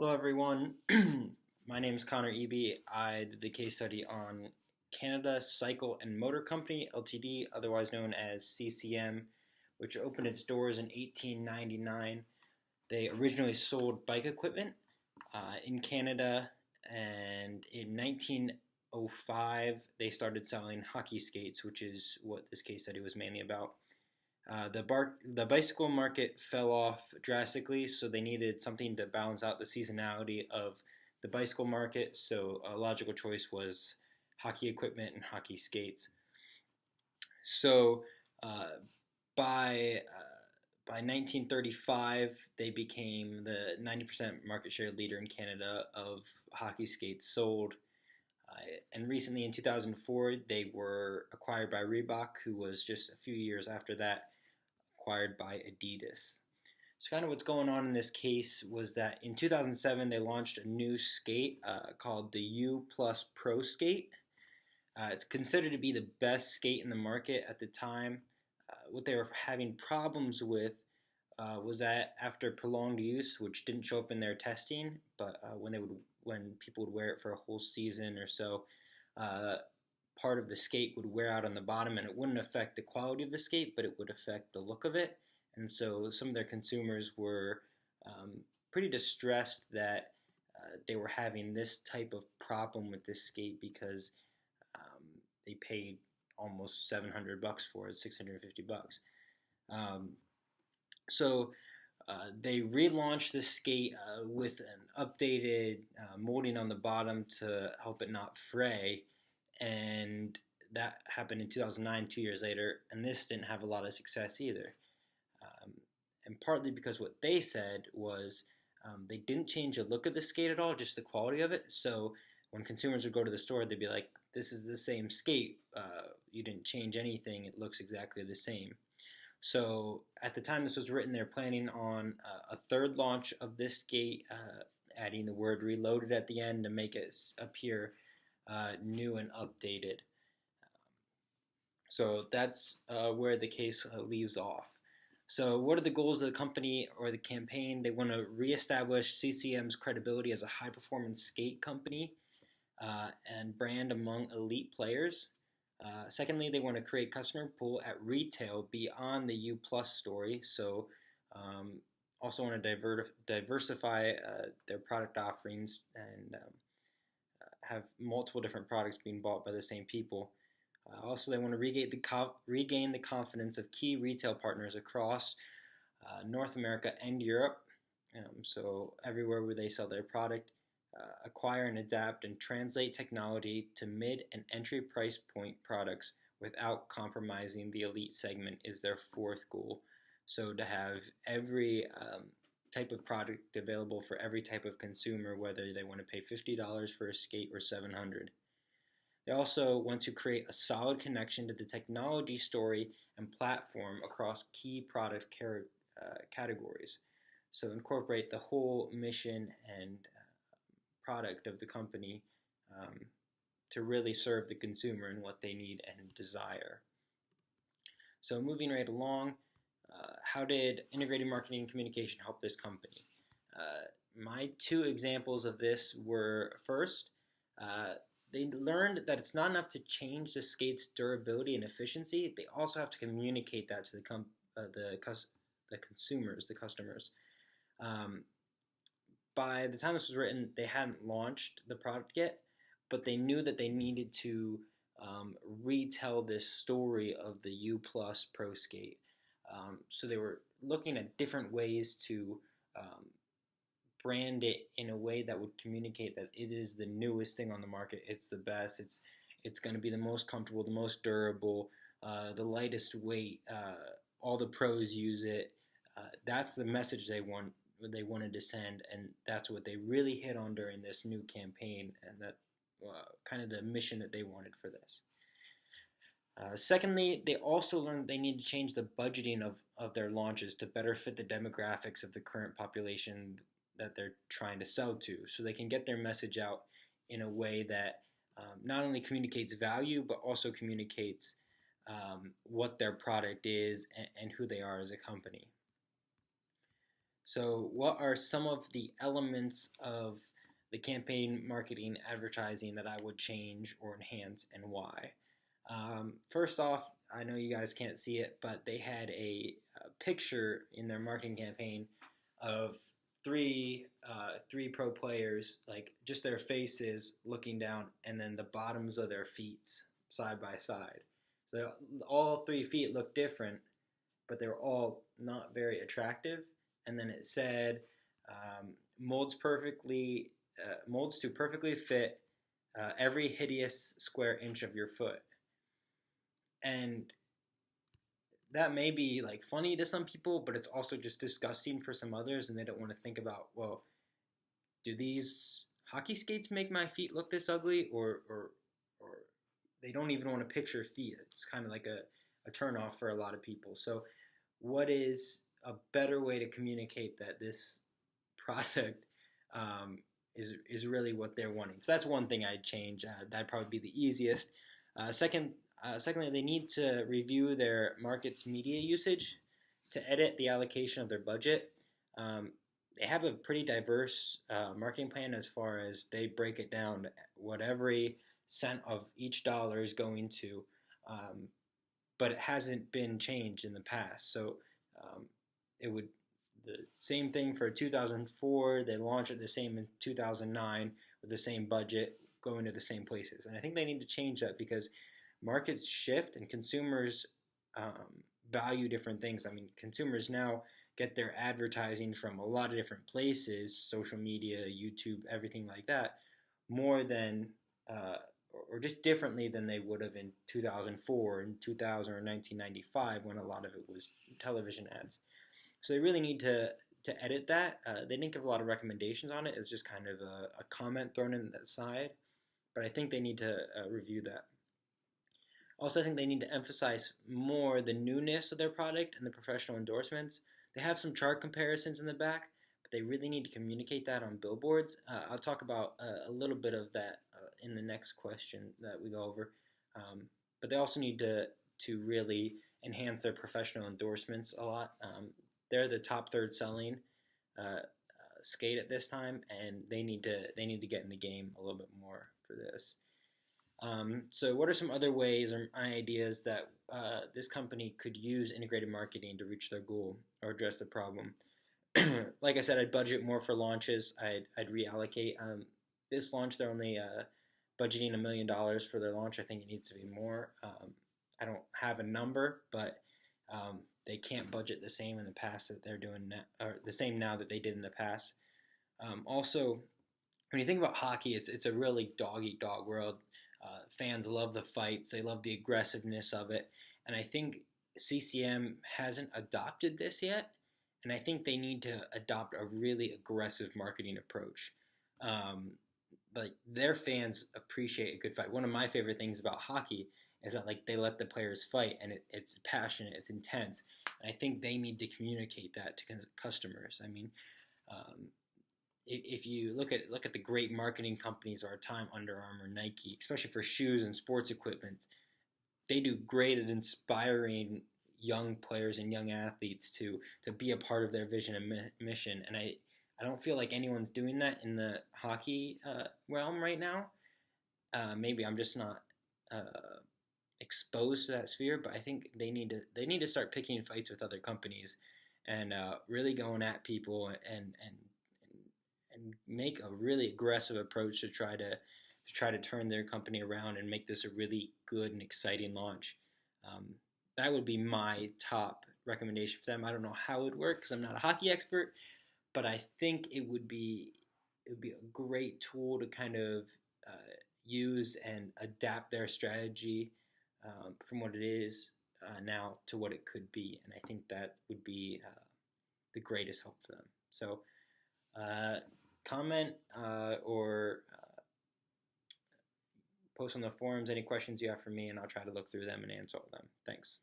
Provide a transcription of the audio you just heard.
Hello, everyone. My name is Connor Eby. I did the case study on Canada Cycle and Motor Company, Ltd., otherwise known as CCM, which opened its doors in 1899. They originally sold bike equipment in Canada, and in 1905, they started selling hockey skates, which is what this case study was mainly about. The bicycle market fell off drastically, so they needed something to balance out the seasonality of the bicycle market. So a logical choice was hockey equipment and hockey skates. So uh, by uh, by 1935, they became the 90% market share leader in Canada of hockey skates sold. And recently, in 2004, they were acquired by Reebok, who was just a few years after that acquired by Adidas. So, kind of what's going on in this case was that in 2007 they launched a new skate called the U Plus Pro Skate. It's considered to be the best skate in the market at the time. What they were having problems with was that after prolonged use, which didn't show up in their testing, but when people would wear it for a whole season or so, uh, part of the skate would wear out on the bottom, and it wouldn't affect the quality of the skate, but it would affect the look of it. And so some of their consumers were pretty distressed that they were having this type of problem with this skate because um, they paid almost $700 for it, $650. Um, so they relaunched the skate with an updated molding on the bottom to help it not fray, and that happened in 2009, 2 years later, and this didn't have a lot of success either. Um, and partly because what they said was they didn't change the look of the skate at all, just the quality of it. So when consumers would go to the store, they'd be like, "This is the same skate. You didn't change anything. It looks exactly the same." So at the time this was written, they're planning on a third launch of this skate, adding the word "reloaded" at the end to make it appear new and updated. So that's where the case leaves off. So, what are the goals of the company or the campaign? They want to reestablish CCM's credibility as a high performance skate company and brand among elite players. Secondly, they want to create customer pull at retail beyond the U Plus story. So, um, also want to diversify their product offerings and have multiple different products being bought by the same people. Also, they want to regain the confidence of key retail partners across North America and Europe. So, everywhere where they sell their product, acquire and adapt and translate technology to mid and entry price point products without compromising the elite segment is their fourth goal. So, to have every type of product available for every type of consumer, whether they want to pay $50 for a skate or $700. They also want to create a solid connection to the technology story and platform across key product categories. So incorporate the whole mission and product of the company um, to really serve the consumer and what they need and desire. So moving right along, how did integrated marketing and communication help this company? My two examples of this were first, uh, they learned that it's not enough to change the skate's durability and efficiency. They also have to communicate that to the consumers, the customers. Um, by the time this was written, they hadn't launched the product yet, but they knew that they needed to retell this story of the U Plus Pro Skate. So they were looking at different ways to um, brand it in a way that would communicate that it is the newest thing on the market. It's the best. It's going to be the most comfortable, the most durable, the lightest weight. All the pros use it. That's the message they wanted to send, and that's what they really hit on during this new campaign, and that kind of the mission that they wanted for this. Secondly, they also learned they need to change the budgeting of their launches to better fit the demographics of the current population that they're trying to sell to, so they can get their message out in a way that not only communicates value, but also communicates what their product is and who they are as a company. So, what are some of the elements of the campaign marketing advertising that I would change or enhance, and why? First off, I know you guys can't see it, but they had a picture in their marketing campaign of three pro players, like just their faces looking down, and then the bottoms of their feet side by side. So all 3 feet look different, but they were all not very attractive. And then it said molds perfectly, molds to perfectly fit every hideous square inch of your foot. And that may be like funny to some people, but it's also just disgusting for some others, and they don't want to think about, well, do these hockey skates make my feet look this ugly, or they don't even want to picture feet. It's kind of like a turnoff for a lot of people. So, what is a better way to communicate that this product is really what they're wanting? So that's one thing I'd change. That'd probably be the easiest. Secondly, they need to review their market's media usage to edit the allocation of their budget. Um, they have a pretty diverse marketing plan as far as they break it down what every cent of each dollar is going to, but it hasn't been changed in the past. So um, it would the same thing for 2004. They launched it the same in 2009 with the same budget, going to the same places. And I think they need to change that because markets shift and consumers value different things. I mean, consumers now get their advertising from a lot of different places, social media, YouTube, everything like that, more than or just differently than they would have in 2004 and 2000 or 1995 when a lot of it was television ads. So they really need to edit that. They didn't give a lot of recommendations on it. It was just kind of a comment thrown in that side, but I think they need to review that. Also, I think they need to emphasize more the newness of their product and the professional endorsements. They have some chart comparisons in the back, but they really need to communicate that on billboards. I'll talk about a little bit of that in the next question that we go over. But they also need to really enhance their professional endorsements a lot. They're the top third selling skate at this time, and they need to get in the game a little bit more for this. So, what are some other ways or ideas that this company could use integrated marketing to reach their goal or address the problem? Like I said, I'd budget more for launches. I'd reallocate. This launch, they're only budgeting $1 million for their launch. I think it needs to be more. I don't have a number, but they can't budget the same in the past that they're doing now, or the same now that they did in the past. Also, when you think about hockey, it's a really dog eat dog world. Fans love the fights, they love the aggressiveness of it, and I think CCM hasn't adopted this yet. And I think they need to adopt a really aggressive marketing approach. Um, like their fans appreciate a good fight. One of my favorite things about hockey is that like they let the players fight, and it's passionate, it's intense. And I think they need to communicate that to customers. I mean, um, if you look at the great marketing companies of our time, Under Armour, Nike, especially for shoes and sports equipment, they do great at inspiring young players and young athletes to be a part of their vision and mission. And I don't feel like anyone's doing that in the hockey realm right now. Maybe I'm just not exposed to that sphere, but I think they need to start picking fights with other companies and really going at people and make a really aggressive approach to try to turn their company around and make this a really good and exciting launch. Um, that would be my top recommendation for them. I don't know how it would work because I'm not a hockey expert, but I think it would be a great tool to kind of use and adapt their strategy from what it is now to what it could be, and I think that would be the greatest help for them. So, uh, comment or post on the forums any questions you have for me, and I'll try to look through them and answer all of them. Thanks.